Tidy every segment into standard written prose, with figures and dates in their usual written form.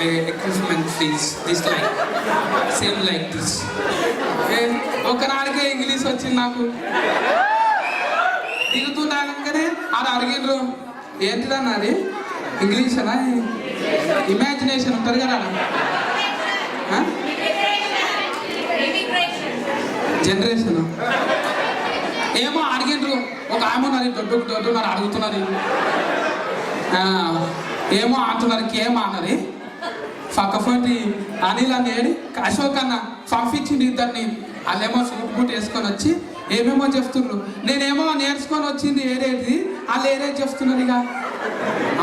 equipment please. This like same like this. ఒకనాడికే English వచ్చింది నాకు. దిగుతుండగానే అది అడిగిండ్రు ఏంటిదన్నా అది ఇంగ్లీష్ అనా ఇమాజినేషన్ ఉంటుంది కదా జనరేషన్ ఏమో అడిగిండ్రు. ఒక ఆమె ఉన్నారు దొడ్డున్నారు అడుగుతున్నది ఏమో అంటున్నారు కేమో అన్నది పక్కపంటి అనిల్ అని ఏడి అశోక్ అన్న పంపించింది ఇద్దరిని. వాళ్ళేమో సూట్ బూట్ వేసుకొని వచ్చి ఏమేమో చెప్తున్నారు. నేనేమో నేర్చుకొని వచ్చింది ఏరేది వాళ్ళు ఏరే చెప్తున్నారు. ఇక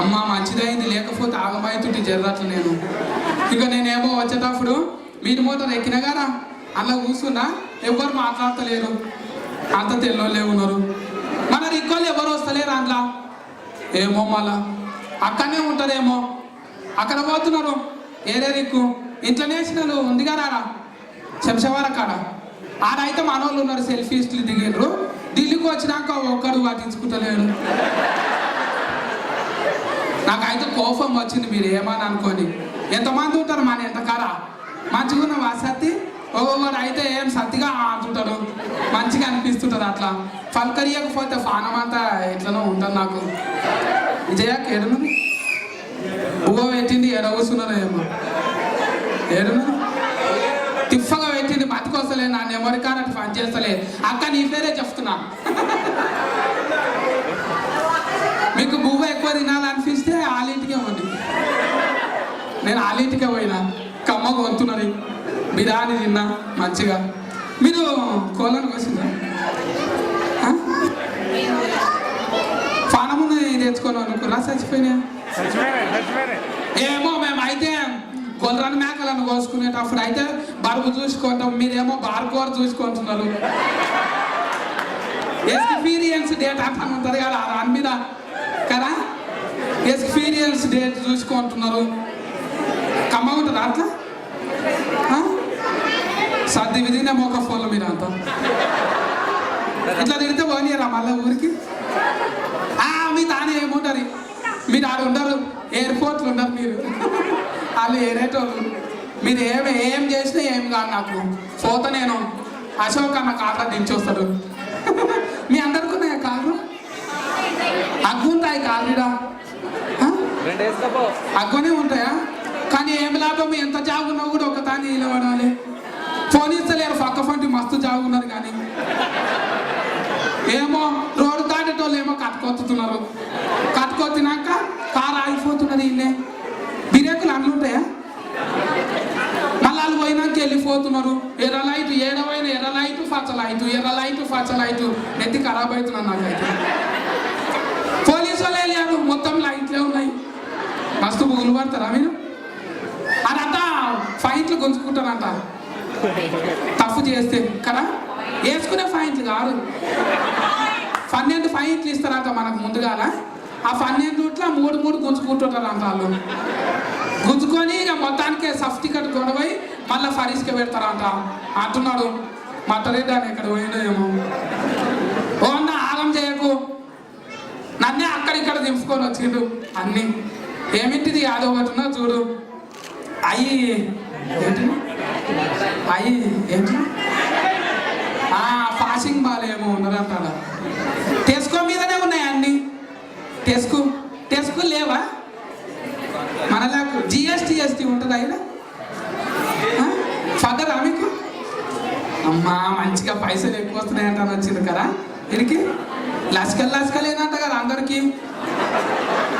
అమ్మ మంచిదైంది లేకపోతే ఆగమవుతుంటే జర్రట్లు నేను. ఇక నేనేమో వచ్చేటప్పుడు మీరు మోటార్ ఎక్కిన కదా అలా కూర్చున్నా ఎవరు మాట్లాడతలేరు. అంత తెల్లోళ్ళే ఉన్నారు. మన రిక్కోళ్ళు ఎవరు వస్తలేరు అందులో. ఏమో మళ్ళా అక్కడనే ఉంటారేమో. అక్కడ పోతున్నారు ఏరే రిక్కు ఇంట్లో నేషనల్ ఉంది కదా ఆడ శంషవార కాడ ఆడైతే మనోళ్ళు ఉన్నారు. సెల్ఫీస్లు దిగిండ్రు. ఢిల్లీకి వచ్చినాక ఒక్కడు పట్టించుకుంటలేడు. నాకైతే కోపం వచ్చింది. మీరు ఏమని అనుకోని ఎంతమంది ఉంటారు మన ఎంత కాడ మంచిగా ఉన్న వసతి ఒక్కొక్కడు అయితే ఏం సత్తిగా అంటుంటాడు. మంచిగా అనిపిస్తుంటుంది. అట్లా పలకరియకపోతే పానం అంతా ఎట్లనో ఉంటుంది నాకు. విజయ ఏడును బువ్వ పెట్టింది ఏడ కూర్చున్నారో ఏమో ఏడును తిప్పగా పెట్టింది బతికొస్తలే నా నెమరి కానట్టు పని చేస్తలే. అక్క నీ పేరే చెప్తున్నా. మీకు బువ్వ ఎక్కువ తినాలనిపిస్తే వాళ్ళింటికే పోండి. నేను వాళ్ళింటికే పోయినా కమ్మ కొంటున్నది బిర్యానీ తిన్నా మంచిగా. మీరు కోళ్ళను కోసిందా పానమును తెచ్చుకొని అనుకున్నా చచ్చిపోయినా ఏమో. మేమైతే గొర్రెను మేకలను కోసుకునేటప్పుడు అయితే బరువు చూసుకుంటాం. మీరేమో బార్కోర్ చూసుకుంటున్నారు. ఎక్స్పీరియన్స్ డేట్ అంటాను ఉంటుంది కదా దాని మీద కదా ఎక్స్పీరియన్స్ డేట్ చూసుకుంటున్నారు. కమ్మ ఉంటుంది అట్లా సర్ది విధినే మోక ఫోన్లో మీరు అంతా ఇట్లా తిడితే పోనీయరా మళ్ళీ ఊరికి. మీ తానే ఏముంటారు మీరు ఆడ ఉండరు. ఎయిర్పోర్ట్లు ఉండరు మీరు. వాళ్ళు ఏరేటోళ్ళు. మీరు ఏం చేసినా ఏం కాదు నాకు. పోతా నేను అశోక్ అన్న కార్లో దించొస్తాడు. మీ అందరికి ఉన్నాయా కార్లు? అగ్గుంటాయి కార్లుడా అగ్గునే ఉంటాయా? కానీ ఏం లాభం ఎంత జాగున్నా కూడా ఒక తాని నిలబడాలి. ఫోన్ ఇస్తలేరు పక్క పంటి మస్తు జాగున్నారు. కానీ ఏమో రోడ్డు దాటేటోళ్ళు ఏమో కట్టుకొస్తున్నారు. కట్టుకొచ్చినాక కారు ఆగిపోతున్నది. ఇల్లే బిరేకులు అన్నీ ఉంటాయా? మళ్ళీ వాళ్ళు పోయినాక వెళ్ళిపోతున్నారు. ఎర్ర లైట్ ఏడవైన ఎర్ర లైట్ పచ్చ లైట్ ఎర్ర లైట్ పచ్చ లైట్ నెత్తి ఖరాబ్ అవుతున్నాను నాకైతే. పోలీసు వాళ్ళు వెళ్ళారు మొత్తం లైట్లే ఉన్నాయి. మస్తు బుగులు పడతారా మీరు? అదంతా ఫైట్లు గుంజుకుంటారంట తప్పు చేస్తే కదా. వేసుకునే ఫైట్లు కాదు 12 ఫైట్లు ఇస్తారంట మనకు ముందుగాల. ఆ 12 3 గుంజుకుంటుంటారంట వాళ్ళు. గుంజుకొని ఇక మొత్తానికి సర్టిఫికెట్ కొనబోయి మళ్ళీ ఫరీస్కి పెడతారంట అంటున్నాడు. మట్టరెడ్డి అని ఎక్కడ పోయిందో ఏమో. ఓ అన్న ఆగం చేయకు నన్నే అక్కడిక్కడ దింపుకొని వచ్చిండు అన్నీ. ఏమిటిది యాదో ఒకటి ఉన్నా చూడు. అయ్యి ఏంటి పాసింగ్ బాలేమో ఉన్నారంట. టెస్కో మీదనే ఉన్నాయి అన్ని. టెస్కో లేవా మనలాకు? జిఎస్టీ ఉంటుంది అయినా ఫదరా మీకు? అమ్మా మంచిగా పైసలు ఎక్కువ వస్తున్నాయంట వచ్చింది కదా. దీనికి లస్కలేనంట కదా అందరికి.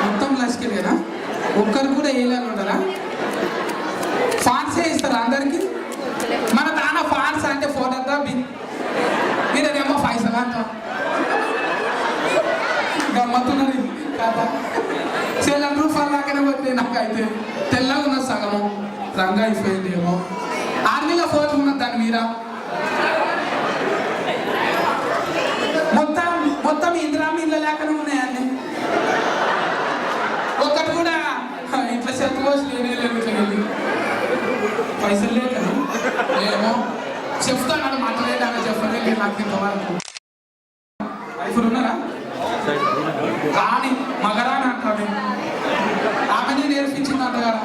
మొత్తం లస్కలేనా? ఒక్కరు కూడా వేయాలని ఉంటారా? ఫాన్సే ఇస్తారా అందరికి? మన దాన ఫాన్స్ అంటే ఫోటో మీరేమో పైసలు అంట గమ్మతున్నది కదా. ₹7 లాగానే పోతే నాకైతే తెల్లగా ఉన్న సగము రంగు అయిపోయింది ఏమో. ఆర్మీలో ఫోటో ఉన్నది దాని మీద. మొత్తం ఇందిరామి ఇళ్ళ లేకనే ఉన్నాయండి. ఒక్కటి కూడా ఇట్లా చెత్త పోసి లేదు ఇట్లా పైసలు లేక ఏమో చెప్తాను. మాట్లాడేదాన్ని చెప్పలేదు నాకు ఇంతవరకు. ఇప్పుడు ఉన్నారా రాణి మగరాని అంటారు. ఆమెనే నేర్పించింది అంట కదా.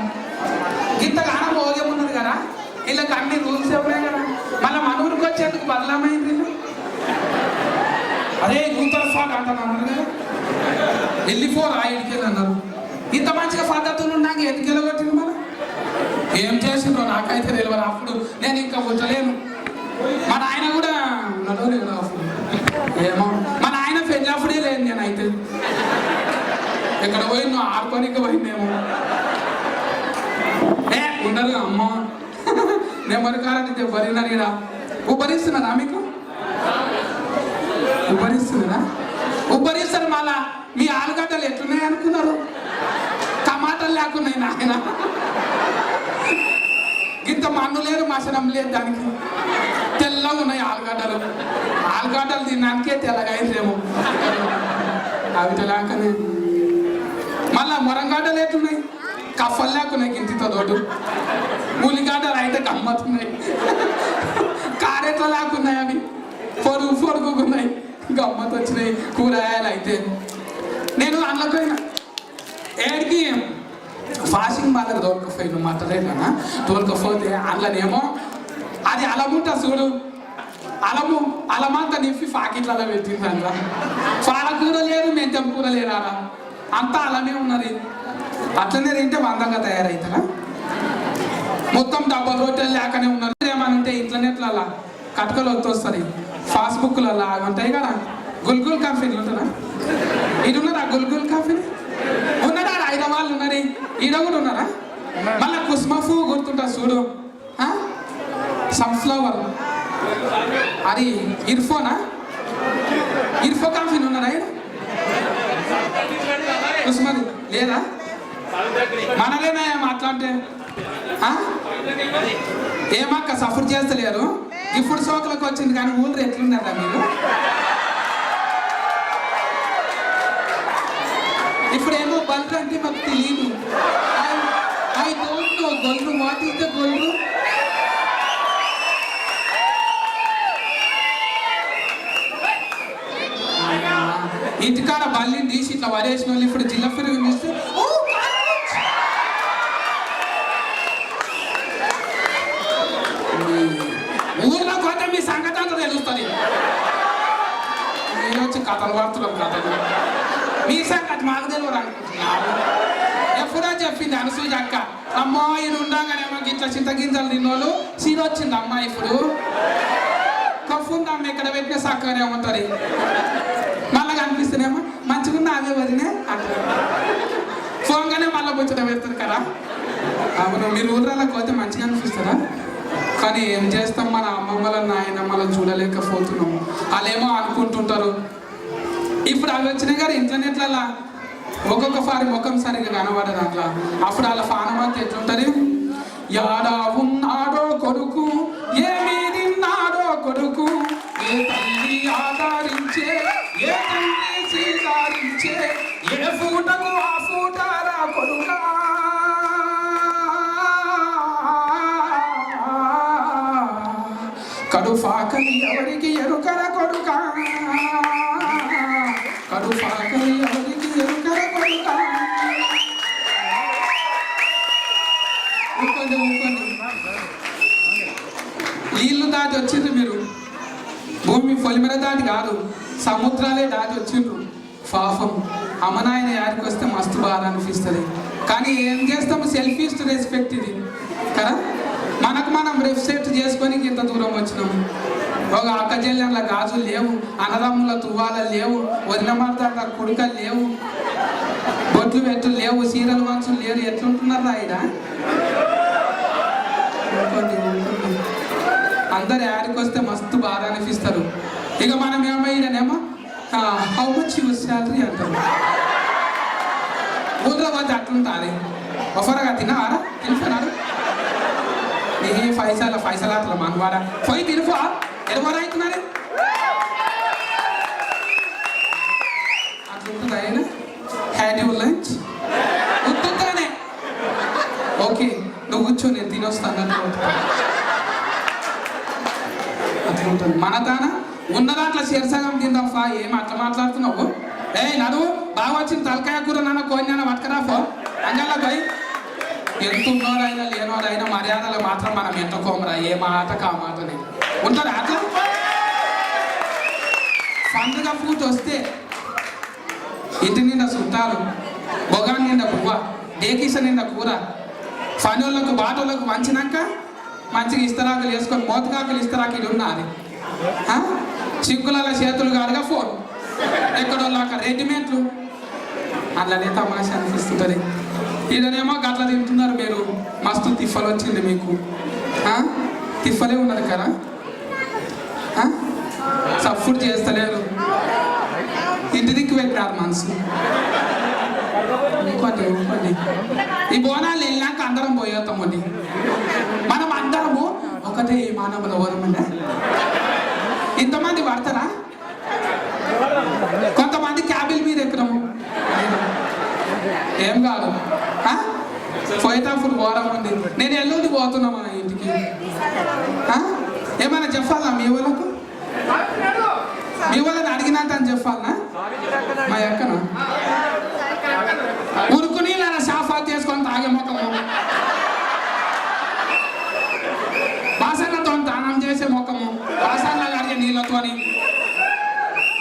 అంటాను అన్నారు కదా, వెళ్ళిపోరా ఇంటికి అన్నారు. ఇంత మంచిగా పద్ధతులు ఉన్నాక ఎందుకు వెళ్ళగొట్టింది మనం? ఏం చేసిండ్రో నాకైతే తెలియదు. అప్పుడు నేను ఇంకా పుట్టలేను. మా నాయన కూడా నడవలేదు అప్పుడు. ఏమో మా నాయన పెళ్ళప్పుడే లేదు. నేనైతే ఎక్కడ పోయిందో ఆడుకోనికి పోయిందేమో. ఉండరు అమ్మ నెంబర్ కారంటే బరినరా ఉబ్బరిస్తున్నారా మీకు? ఉబ్బరిస్తున్నారా? ఉబ్బరిస్తారు. మళ్ళా మీ ఆలుగడ్డలు ఎట్లున్నాయి అనుకున్నారు? టమాటాలు లేకున్నాయి నాయన. ఇంత మన్ను లేదు, మసనం లేదు, దానికి తెల్లగా ఉన్నాయి ఆలుగడ్డలు. ఆలుగడ్డలు తినడానికే తెల్లగా అయిందేమో అవి లేకనే. మళ్ళా మురంగడ్డలు ఎట్లున్నాయి? కఫలు లేకున్నాయి గింతితో తోడు. ఉల్లిగడ్డలు అయితే గమ్మత్తున్నాయి. కారెట్లు లేకున్నాయి, అవి పొరుగు పొరుగుకున్నాయి, గమ్మత్ వచ్చినాయి. కూరగాయలు అయితే నేను అందులోకైనా ఏడికి ఫాషింగ్ వాళ్ళకి తోలుకపోయిన మటలేనా తోలుకపోతే అందులోనేమో అది అలముంటా చూడు, అలమంతా నింపి పాకెట్లలో పెట్టింది. అందులో పాలకూర లేదు, మెంతం కూర లేదు, అలా అంతా అలానే ఉన్నది. అట్లనే తింటే మందంగా తయారవుతారా? మొత్తం డబ్బా రొట్టెలు లేకనే ఉన్నారు. ఏమనంటే ఇంటర్నెట్లలో కట్కలు వస్తుంది, ఫాస్బుక్లలో ఉంటాయి కదా, గుల్గుల్ కంపెనీలు ఉంటుందా? ఇది ఉన్నదా గుల్గుల్ కంపెనీ? ఉన్నదా? హైదరాబాద్లో ఉన్నది, ఈడ కూడా ఉన్నారా? మళ్ళీ కుస్మఫు గుర్తుంటా చూడు, సన్ఫ్లవర్, అది ఇర్ఫోనా? ఇర్ఫో కంపెనీ ఉన్నారా? కుస్మది లేదా? మనలేనా మాట్లాడితే ఏమక్క సఫర్ చేస్తలేరు? ఇప్పుడు సోకలకు వచ్చింది కానీ ఊళ్ళో ఎట్లున్నారా మీరు? ఇప్పుడేమో బల్లు అంటే మాకు తెలియదు. ఐ డోంట్ నో గొల్లు. వాట్ ఈస్ ద గొల్లు? ఇంటికాడ బల్లిని తీసి ఇట్లా వరేసిన వాళ్ళు ఇప్పుడు జిల్లా ఫిరుగు తీస్తే ఊర్లో పోతే మీ సంగతి అంతా తెలుస్తుంది. నేను వచ్చి కథలు పడుతున్నాం. కథలు మీ సంగతి మాకు తెలియదు అనుకుంటున్నాను. ఎప్పుడో చెప్పింది అనసూయ అక్క, అమ్మాయిలు ఉండగానేమో ఇట్లా చింతగింజలు తిన్నోళ్ళు సీన్ వచ్చింది. అమ్మాయి ఇప్పుడు కఫుంది, అమ్మ ఎక్కడ పెట్టినా చక్కగానే ఉంటుంది. మళ్ళా కనిపిస్తేనేమో మంచిగా అవే వదినే అంటారు. ఫోన్గానే మళ్ళీ ముచ్చట పెడతారు కదా. అవును, మీరు ఊర్లలోకి పోతే మంచిగా అనిపిస్తారా? కానీ ఏం చేస్తాం, మన అమ్మమ్మల నాయనమ్మలను చూడలేకపోతున్నాము. వాళ్ళేమో అనుకుంటుంటారు. ఇప్పుడు అవి వచ్చినాయి కదా ఇంటర్నెట్లలో, ఒక్కొక్క సారి ముఖం సరిగ్గా కనబడదు అట్లా. అప్పుడు వాళ్ళ ఫానమంతా ఎట్లుంటుంది? యాడా ఉన్నాడో కొడుకు, ఏమీ తిన్నాడో కొడుకు, ఏ తల్లి ఆదరించే, ఏ తండ్రి సీదారించే, ఏ పూటకు ఆ పూటారా కొడుకా, కడుఫాకలి ఎవరికి ఎరుకర కొడుకా, కడుఫాకలి ఎవరికి ఎరుకర కొడుకా. నీళ్ళు దాటి వచ్చిండ్రు మీరు, భూమి పొలిమేర దాటి కాదు, సముద్రాలే దాటి వచ్చిండ్రు. పాపం అమ్మనాయన యాడికి వస్తే మస్తు బాధ అనిపిస్తుంది. కానీ ఏం చేస్తాము, సెల్ఫీస్ టు రెస్పెక్ట్ ఇది కదా. మనకు మనం రెస్పెక్ట్ చేసుకొని ఇంత దూరం వచ్చినాము. ఒక అక్క చెల్లెళ్ళ గాజులు లేవు, అన్నదమ్ముల తువ్వాల లేవు, వదిన మాట్లాడ కుడుకలు లేవు, బొట్లు పెట్టులు లేవు, సీరలు మంచులు లేరు. ఎట్లుంటున్నారా ఆయన? అందరు యాడికి వస్తే మస్తు బాధ అనిపిస్తారు. ఇక మనం ఏమైనానేమో హౌ మచ్ యువర్ శాలరీ అంటారు. ఊళ్ళో పోతే అట్లుంటుంది. ఒఫరగా తిన్నారా? తినిపోయినారు నీ పైసలు అట్లా మనవాడ పోయి తినిపో. ఎవరు అవుతున్నారు అట్లుంటుంది ఆయన. Had you lunch? గుర్తుంటానే. ఓకే నువ్వు కూర్చో, నేను తినొస్తాను అట్లుంటుంది. మన తాన ఉన్న దాంట్లో శీర్సగం తిందాంఫా. ఏం అట్లా మాట్లాడుతున్నావు? నడువు బాగా వచ్చింది తలకాయ కూర నాన్న కోయినా పట్టుకరాఫో అంగల్లా పోయి. ఎంత ఉన్నోరైనా లేనోరైనా మర్యాదలు మాత్రం మనం ఎంతకోమరా. ఏ మాట కా మాటనే ఉంటుంది. అట్లా పండుగ పూట వస్తే ఇంటి నిండా చుట్టాలు, బొగాన్ నిండా పువ్వ, డేకీస నిండా కూర, పనులకు బాటోళ్ళకు వంచినాక మంచిగా ఇస్తరాకులు వేసుకొని మోతకాకులు ఇస్తరాకు ఇది ఉన్నది. చింకులలో చేతులు కాదుగా ఫోన్, ఎక్కడోళ్ళక రెడీమేడ్లు, అలానే తమాషా అనిపిస్తుంటుంది. ఇదనేమో గట్ల తింటున్నారు మీరు, మస్తు తిఫలు వచ్చింది మీకు. తిఫలే ఉన్నది కదా, సఫుడ్ చేస్తలేరు, ఇంటి దిక్కు పెట్టినారు మనసు. ఇంకోటి ఈ బోనాలు వెళ్ళాక అందరం పోయేస్తామండి. మనం అందరము ఒకటే మానవుల ఓరమండి. ఇంతమంది పడతారా? కొంతమంది క్యాబిల్ మీద ఎక్కడము ఏం కాదు, పోయేటప్పుడు ఓరం ఉంది. నేను ఎల్లుండి పోతున్నా మన ఇంటికి. ఏమైనా చెప్పాలా మీ వాళ్ళకు? మీ వాళ్ళని అడిగినట్టు అని చెప్పాలనా? మా ఎక్కన ఉరుకుని ఇలా సాఫా చేసుకొని తాగే ముఖము, బాసనతో దానం చేసే ముఖము, బాసనలు అడిగే నీళ్ళతోని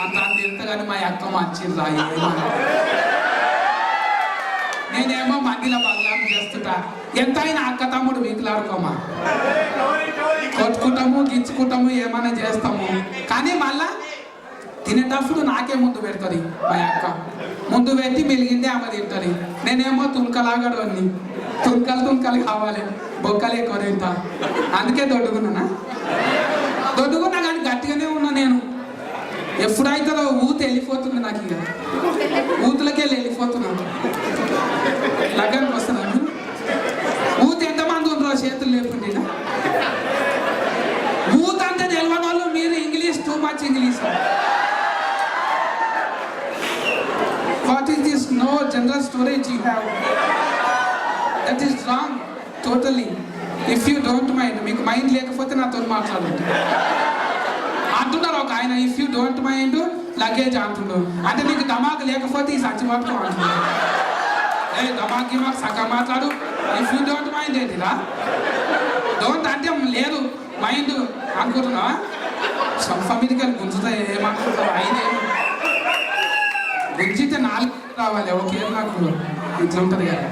అంత అంత కానీ మా అక్క మంచిది రాయి. నేనేమో మందిల బదలాం చేస్తుంటా. ఎంతైనా అక్క తమ్ముడు వీకులాడుకోమా, కొట్టుకుంటాము, గిచ్చుకుంటాము, ఏమైనా చేస్తాము. కానీ మళ్ళా తినేటప్పుడు నాకే ముందు పెడుతుంది మా అక్క. ముందు పెట్టి మెలిగిందే ఆమె తింటుంది. నేనేమో తుణకలాగడని, తుణకలు కావాలి, బొక్కలు ఎక్కువ తింటా. అందుకే దొడ్డుకున్నానా కానీ గట్టిగానే ఉన్నా నేను. ఎప్పుడైతుందో ఊత వెళ్ళిపోతుంది నాకు, ఇక ఊతులకే వెళ్ళిపోతున్నాను. లగ్గానికి వస్తున్నాను. ఊత ఎంతమంది ఉండరో చేతులు లేకుండా. ఊత అంటే తెలియని వాళ్ళు మీరు English, too much English. What is this? No general storage you have. That is wrong totally. If you don't mind, మీకు మైండ్ లేకపోతే నాతో మాట్లాడండి అంటున్నారు ఒక ఆయన. If you don't mind luggage అంటున్నారు. అంటే నీకు దమాక్ లేకపోతే ఈ సంచి పట్టుకో అంటున్నారు. దమాకి మాకు సగం మాట్లాడు. ఇఫ్ యూ డోంట్ మైండ్ ఏంటిరా? డోంట్ అంటే లేదు, మైండ్ అనుకుంటున్నావా? సొంత మీదకి వెళ్ళి గుంజుతా ఏమనుకుంటావు? అయినే గుంజితే 4 రావాలి, ఒకేళ్ళు నాకు ఇట్లా ఉంటుంది కదా.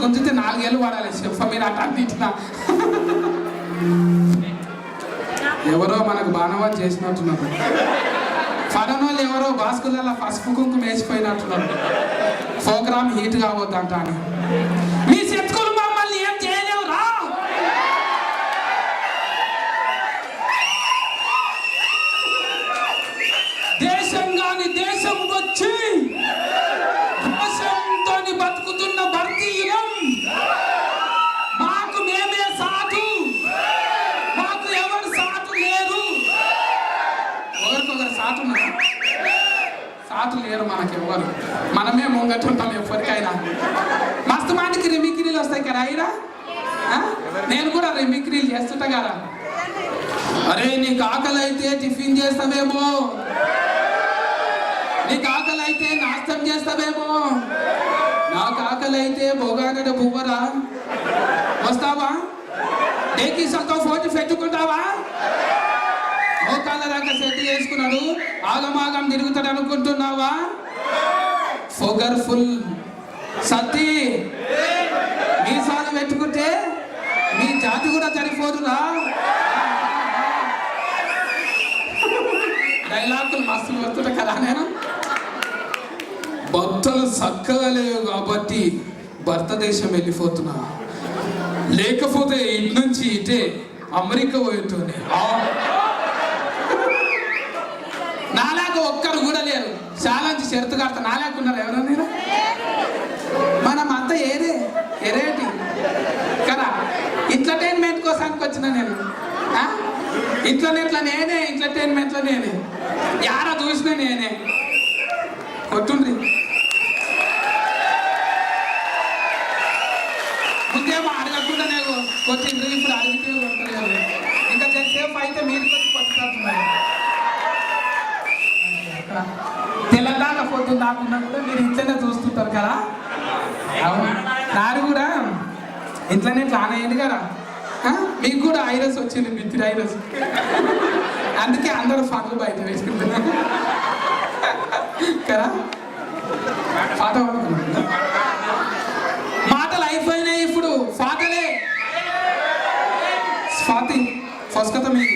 గుంజితే 4 ఏళ్ళు పడాలి చెప్ప మీరు అట్లా ఇట్లా. ఎవరో మనకు బాణవాలు చేసినట్టున్నారు. ఫడనోళ్ళు ఎవరో బాస్కులలో పసుపు కుంకుమ వేసిపోయినట్టున్నారు. ప్రోగ్రామ్ హీట్ కావద్దంట అని. మీ శత్రువులు మమ్మల్ని ఏం చేయలేవు రా. దేశం కాని దేశం వచ్చి దేశంతో బతుకుతున్న భారతీయులం. మాకు మేమే సాటు, మాకు ఎవరు సాటు లేరు. ఒకరికొకరు సాటు ఉన్నారు, సాటు లేరు మనకెవ్వరు. మనమే ముంగటుంటాం ఎవరికైనా. మస్తు మందికి రిమిక్రీలు వస్తాయి కదా అయినా. నేను కూడా రిమిక్రీలు చేస్తుంటా కదా. అరే నీకు ఆకలి అయితే టిఫిన్ చేస్తావేమో, నీకు ఆకలి అయితే నాస్తం చేస్తావేమో, నాకు ఆకలి అయితే బొగాగడ పువ్వరా వస్తావా? డేకీసంతో ఫోటో పెట్టుకుంటావా? మోకాళ్ళ దాకా సెట్ చేసుకున్నాడు, ఆగమాగం తిరుగుతాడు అనుకుంటున్నావా? ఫోగర్ఫుల్ సతీ మీసాలు పెట్టుకుంటే మీ జాతి కూడా సరిపోదురా. డైలాగులు మస్తు వస్తుంటా కదా. నేను బట్టలు చక్కగా లేవు కాబట్టి భారతదేశం వెళ్ళిపోతున్నా, లేకపోతే ఇటు నుంచి ఇటే అమెరికా పోయేటోనే. నాలాగా ఒక్కరు కూడా లేరు. చాలా షరతు కడతా నాలాకున్నారు ఎవరన్నా. మనం అంతా ఎరేటి కదా. ఎంటర్టైన్మెంట్ కోసానికి వచ్చిన నేను. ఇట్లా నేనే ఎంటర్టైన్మెంట్లో నేనే. యారా చూసినా నేనే. కొట్టుండ్రి ముందేమో అడగకుండా నేను కొట్టిండ్రి, ఇప్పుడు అడిగితే కొట్టలేదు. ఇంకా సేపు అయితే మీరు కొట్టి కొట్టుకుంటున్నారు. తెలంగాణ పొద్దున్న దాకున్నా కూడా మీరు ఇంట్లోనే చూస్తుంటారు కదా. అవును, నాడు కూడా ఇంట్లోనే ప్లాన్ అయ్యింది కదా. మీకు కూడా ఐరస్ వచ్చింది, మిత్రుడు ఐరస్. అందుకే అందరూ ఫండ్లు బయట వేసుకుంటున్నారు కదా. పాట పాడుకున్నా మాటలు అయిపోయినాయి ఇప్పుడు పాటలే స్వాతి ఫస్కత మీ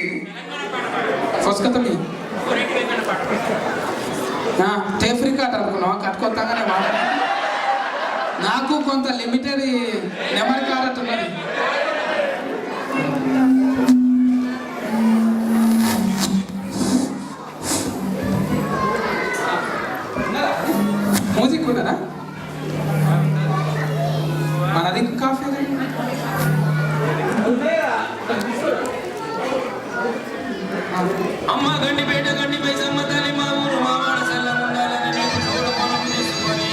ఫస్కత మీ టేప్ రికార్డ్ అనుకున్నావా కట్టుకొస్తాగానే మాట నాకు కొంత లిమిటెడ్ నెమరి కార్డ్ ఉన్నది మ్యూజిక్ ఉన్నదా మనది కాఫీ అమ్మ గండిపేట గండి పైసమ్మ తల్లి మా ఊరు మా వాడ సెల్లం ఉండాలని నీకు తోడు పొలం తీసుకొని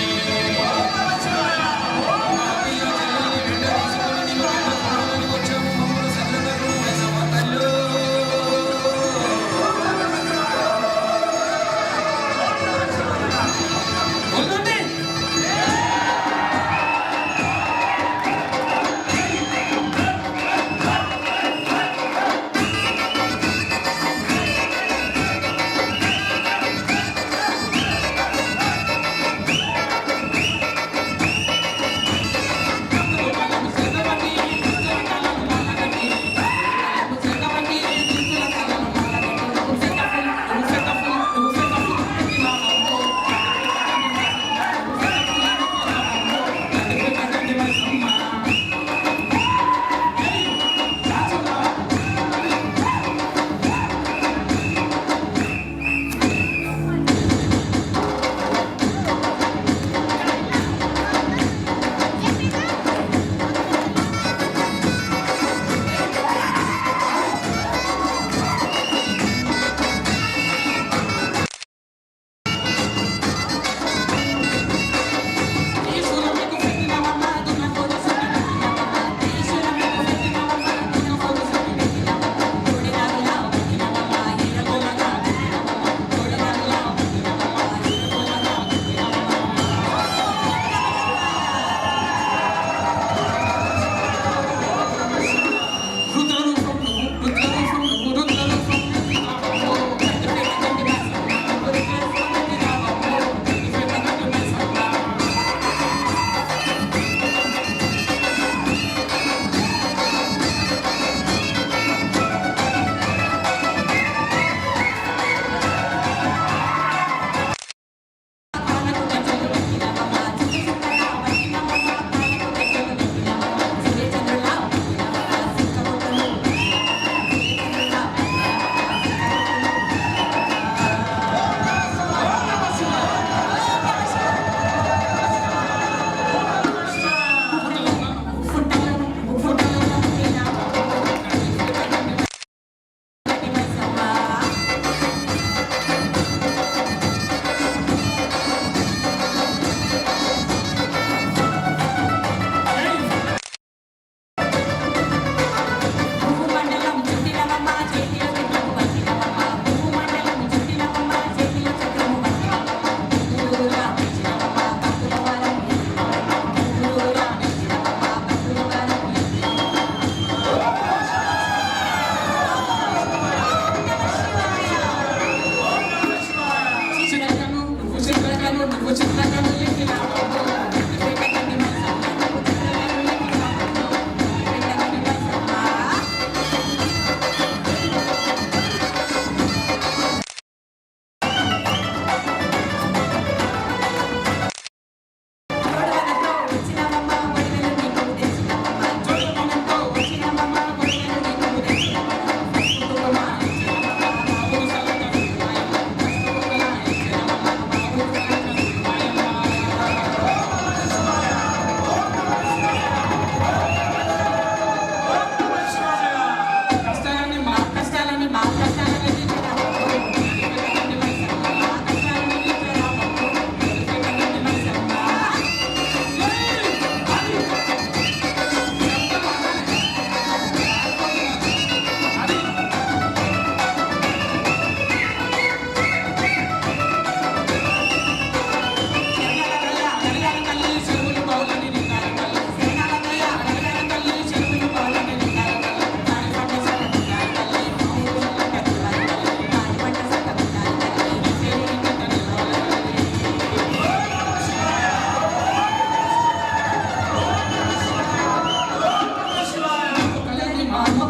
మా పిల్ల చెల్లెల్ని బిడ్డ తీసుకొని నిన్ను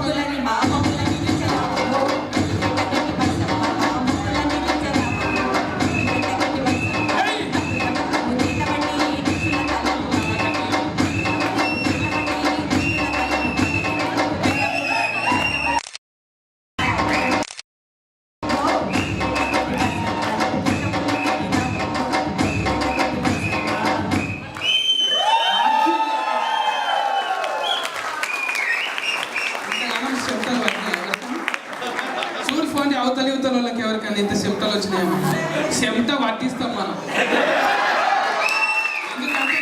ముద్దులని మా మమ్ములని ఇచ్చరామో గట్టి మైసమ్మ మా ముద్దులని ఇచ్చరామో గట్టి మైసమ్మ ముద్దులవని దిక్కుల తలము ఇంతగానో చెమటలు పట్టినాయి ఎవరికైనా? చూడు ఫోన్ అవతలి ఇవతల వాళ్ళకి ఎవరికైనా ఇంత చెమటలు వచ్చినాయేమో చెమట పట్టిస్తాం మనం. ఎందుకంటే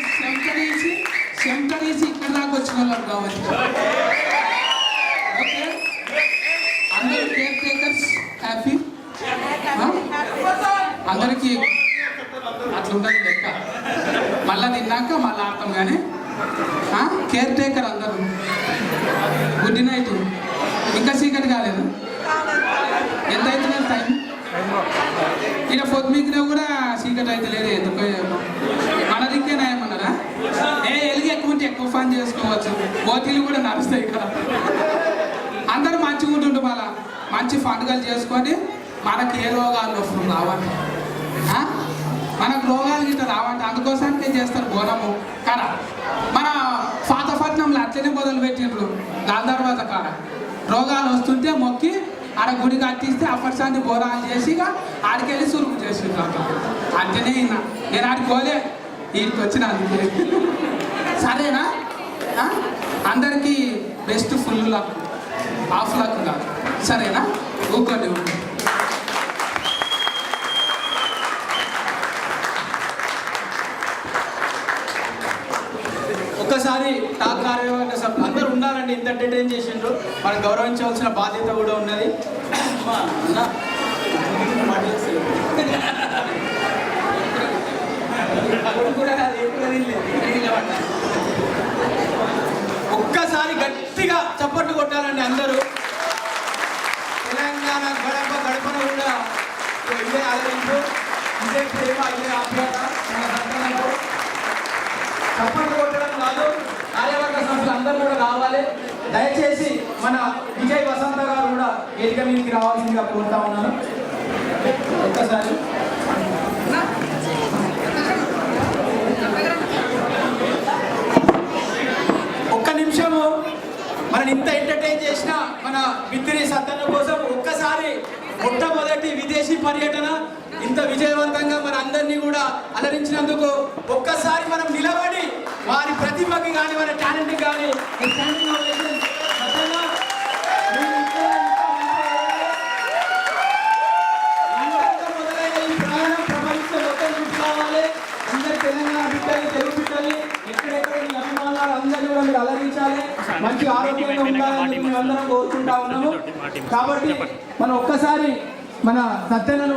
చెమట తీసి ఇక్కడ దాకా వచ్చిన వాళ్ళం కాబట్టి. ఓకే, అందరూ కేర్ టేకర్స్ హ్యాపీ. అందరికీ అట్లుంటుంది లెక్క. మళ్ళా తిన్నాక మళ్ళీ ఆడతాం కానీ కేర్ టేకర్ అందరూ. Good night. ఇంకా చీకటి కాలేదు. ఎంత అవుతున్నది టైం? ఇక్కడ పొద్దుమికినా కూడా చీకటి అయితే లేదు. ఎందుకో ఏమో మన దిక్కే నయమన్నారా? ఎలుగు ఎక్కువ ఉంటే ఎక్కువ పని చేసుకోవచ్చు. ఓటీలు కూడా నడుస్తాయి కదా. అందరూ మంచిగా ఉంటుండు. మళ్ళా మంచి పండుగలు చేసుకొని మనకి ఏ రోగాలు వస్తుంది రావంట. మనకు రోగాలు గిట్ట రావంట. అందుకోసానికే చేస్తారు బోనము కదా. మన పాతపట్నంలో అట్లనే మొదలు పెట్టిండ్రు. దాని తర్వాత కాడ రోగాలు వస్తుంటే మొక్కి ఆడ గుడి కట్టిస్తే అప్పటిసారి బోనాలు చేసి ఆడికెళ్ళి సురుకు చేసిండ్రు. అంటేనే నేను ఆడికి పోలే, వీడికి వచ్చిన అందుకే. సరేనా? అందరికీ best full luck, half luck కాదు. సరేనా? ఊరుకోండి. ఒక్కసారి టాక్ కార్యవర్గ సభ్యులు అందరూ ఉండాలండి. ఇంత ఎంటర్టైన్ చేసిండ్రు, మనం గౌరవించవలసిన బాధ్యత కూడా ఉన్నది. ఒక్కసారి గట్టిగా చప్పట్లు కొట్టాలండి అందరూ. తెలంగాణ గడప గడపన కూడా ఇదే ఆదరింపు, ఇదే ప్రేమ, ఇదే ఆప్యాయత మన సంతానంలో. చప్పట్లు కొట్టడం కాదు, కార్యవర్గ సభ్యులు అందరూ కూడా రావాలి. దయచేసి మన విజయ్ వసంత గారు కూడా వేదిక మీదకి రావాల్సిందిగా కోరుతా ఉన్నాను. ఒక్కసారి ఒక్క నిమిషము మనం ఇంత ఎంటర్టైన్ చేసిన మన బిత్తిరి సత్తన్న కోసం ఒక్కసారి మొట్టమొదటి విదేశీ పర్యటన ఇంత విజయవంతంగా మన అందరినీ కూడా అలరించినందుకు ఒక్కసారి మనం నిలబడి వారి ప్రతిభకి కానీ వారి టాలెంట్కి కానీ మొదలైన ఈ ప్రయాణం ప్రపంచం మొత్తం చూసుకోవాలి. అందరు తెలంగాణ బిడ్డలు, తెలుగు బిడ్డలు ఎక్కడెక్కడ మీ అభిమానాలు అందరినీ కూడా మీరు అలరించాలి. మంచి ఆరోగ్యంగా ఉండాలని మేము అందరం కోరుకుంటా ఉన్నాము. కాబట్టి మనం ఒక్కసారి మన సత్యనను